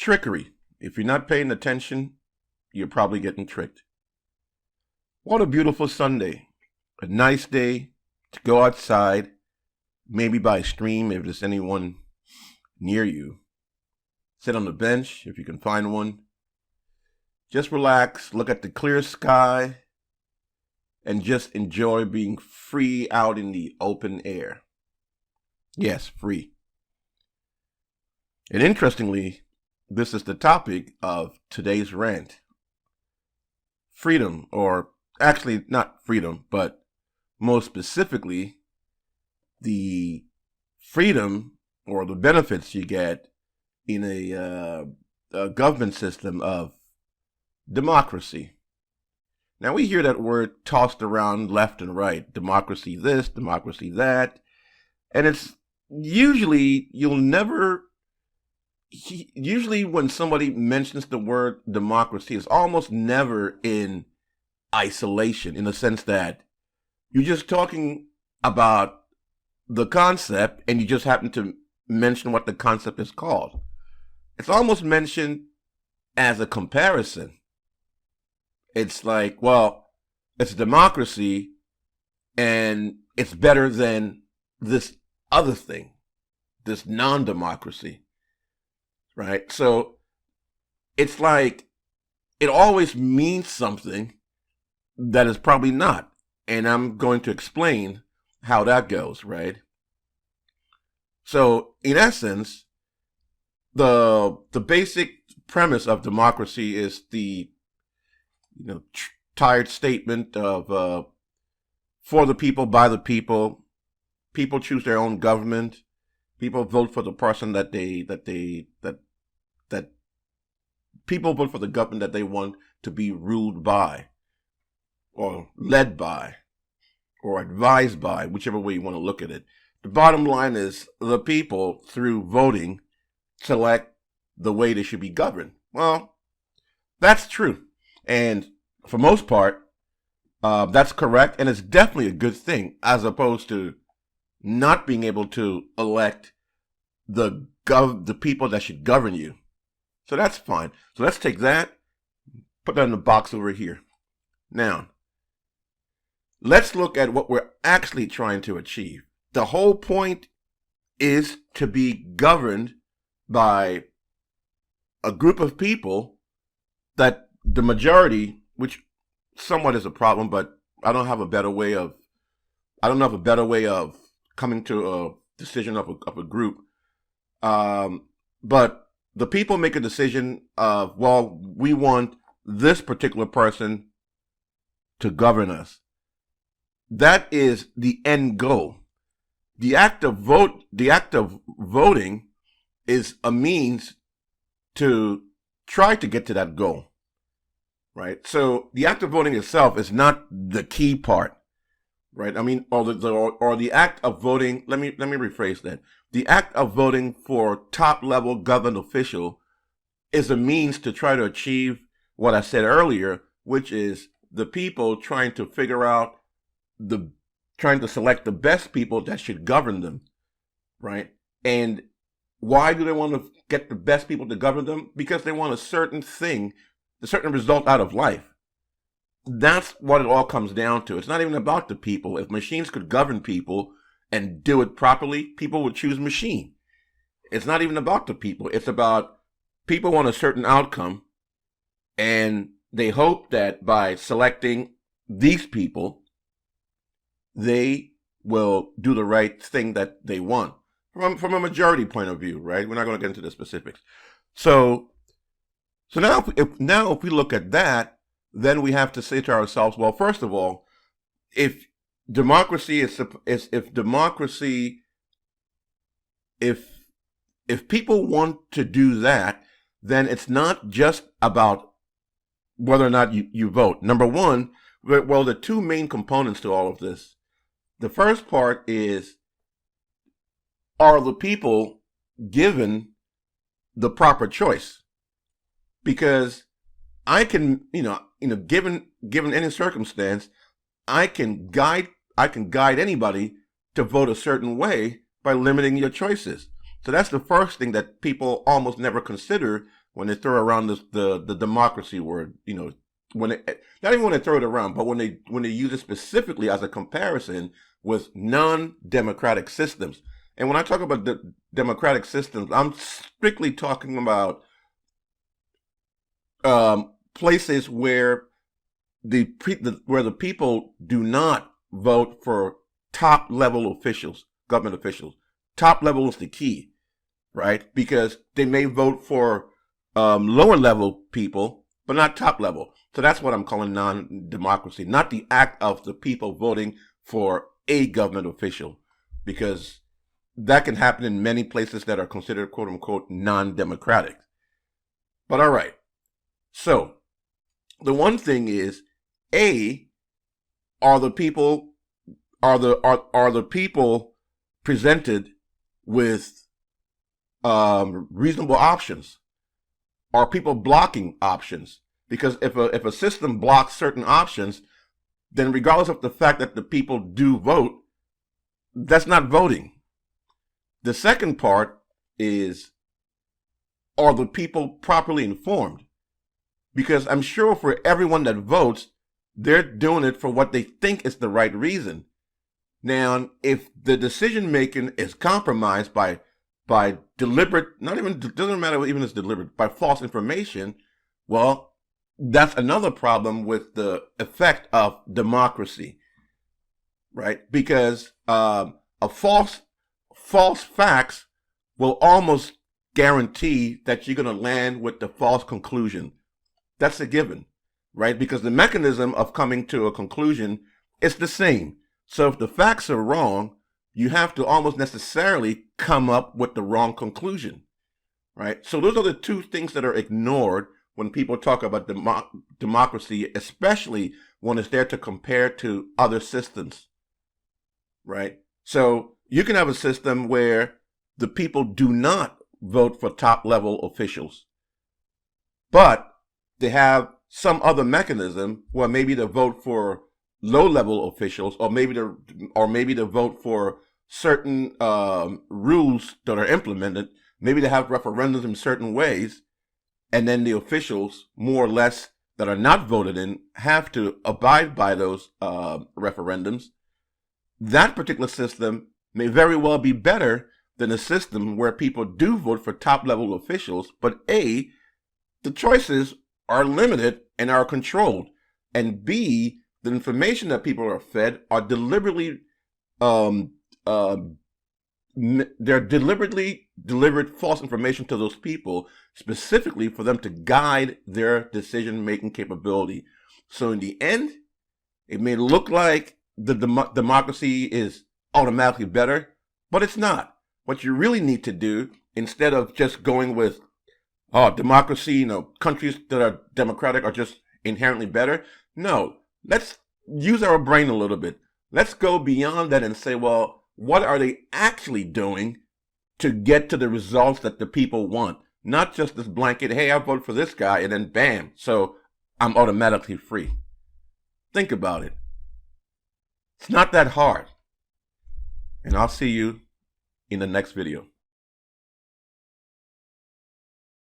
trickery. If you're not paying attention, you're probably getting tricked. What a beautiful Sunday. A nice day to go outside, maybe by a stream if there's anyone near you. Sit on the bench if you can find one. Just relax, look at the clear sky, and just enjoy being free out in the open air. Yes, free. And interestingly, this is the topic of today's rant. Freedom, or actually not freedom, but more specifically, the freedom or the benefits you get in a government system of democracy. Now, we hear that word tossed around left and right. Democracy this, democracy that. And it's usually, usually when somebody mentions the word democracy, it's almost never in isolation, in the sense that you're just talking about the concept and you just happen to mention what the concept is called. It's almost mentioned as a comparison. It's like, well, it's democracy and it's better than this other thing, this non-democracy, right? So it's like it always means something that is probably not. And I'm going to explain how that goes, right? So in essence, the basic premise of democracy is the tired statement of for the people, by the people. People choose their own government. People vote for the person that people vote for the government that they want to be ruled by, or led by, or advised by, whichever way you want to look at it. The bottom line is the people, through voting, select the way they should be governed. Well, that's true. And for most part, that's correct. And it's definitely a good thing, as opposed to not being able to elect the people that should govern you. So that's fine. So let's take that, put that in the box over here. Now, let's look at what we're actually trying to achieve. The whole point is to be governed by a group of people that the majority, which somewhat is a problem, but I don't know of a better way of coming to a decision of a group. But the people make a decision of, well, we want this particular person to govern us. That is the end goal. The act of voting is a means to try to get to that goal, right? So the act of voting itself is not the key part, right? I mean, or the act of voting. Let me rephrase that. The act of voting for top level government official is a means to try to achieve what I said earlier, which is the people trying to figure out trying to select the best people that should govern them, right? And why do they want to get the best people to govern them? Because they want a certain result out of life. That's what it all comes down to. It's not even about the people. If machines could govern people and do it properly, people would choose machine. It's not even about the people. It's about people want a certain outcome, and they hope that by selecting these people, they will do the right thing that they want from a majority point of view, right? We're not going to get into the specifics. So now if we look at that, then we have to say to ourselves, well, first of all, if people want to do that, then it's not just about whether or not you vote. Number one, well, the two main components to all of this. The first part is, are the people given the proper choice? Because I can, given any circumstance, I can guide anybody to vote a certain way by limiting your choices. So that's the first thing that people almost never consider when they throw around the democracy word, when not even when they throw it around, but when they use it specifically as a comparison with non-democratic systems. And when I talk about the democratic systems, I'm strictly talking about places where where the people do not vote for top level officials, government officials. Top level is the key, right? Because they may vote for lower level people, but not top level. So that's what I'm calling non-democracy, not the act of the people voting for a government official, because that can happen in many places that are considered quote unquote non-democratic. But all right. So the one thing is, are the people presented with reasonable options? Are people blocking options? Because if a system blocks certain options, then regardless of the fact that the people do vote, that's not voting. The second part is, are the people properly informed? Because I'm sure for everyone that votes, they're doing it for what they think is the right reason. Now, if the decision making is compromised by deliberate, doesn't matter even if it's deliberate, by false information, well, that's another problem with the effect of democracy, right? Because false facts will almost guarantee that you're going to land with the false conclusion. That's a given, right? Because the mechanism of coming to a conclusion is the same. So if the facts are wrong, you have to almost necessarily come up with the wrong conclusion, right? So those are the two things that are ignored when people talk about democracy, especially when it's there to compare to other systems, right? So you can have a system where the people do not vote for top level officials, but they have some other mechanism where maybe they vote for low level officials, or maybe to vote for certain rules that are implemented. Maybe they have referendums in certain ways, and then the officials, more or less, that are not voted in have to abide by those referendums. That particular system may very well be better than a system where people do vote for top level officials, but the choices are limited and are controlled, and B, the information that people are fed are deliberately they're deliberately delivered false information to those people, specifically for them to guide their decision-making capability. So in the end, it may look like the democracy is automatically better, but it's not. What you really need to do, instead of just going with democracy, countries that are democratic are just inherently better. No, let's use our brain a little bit. Let's go beyond that and say, well, what are they actually doing to get to the results that the people want? Not just this blanket, hey, I vote for this guy, and then bam, so I'm automatically free. Think about it. It's not that hard. And I'll see you in the next video.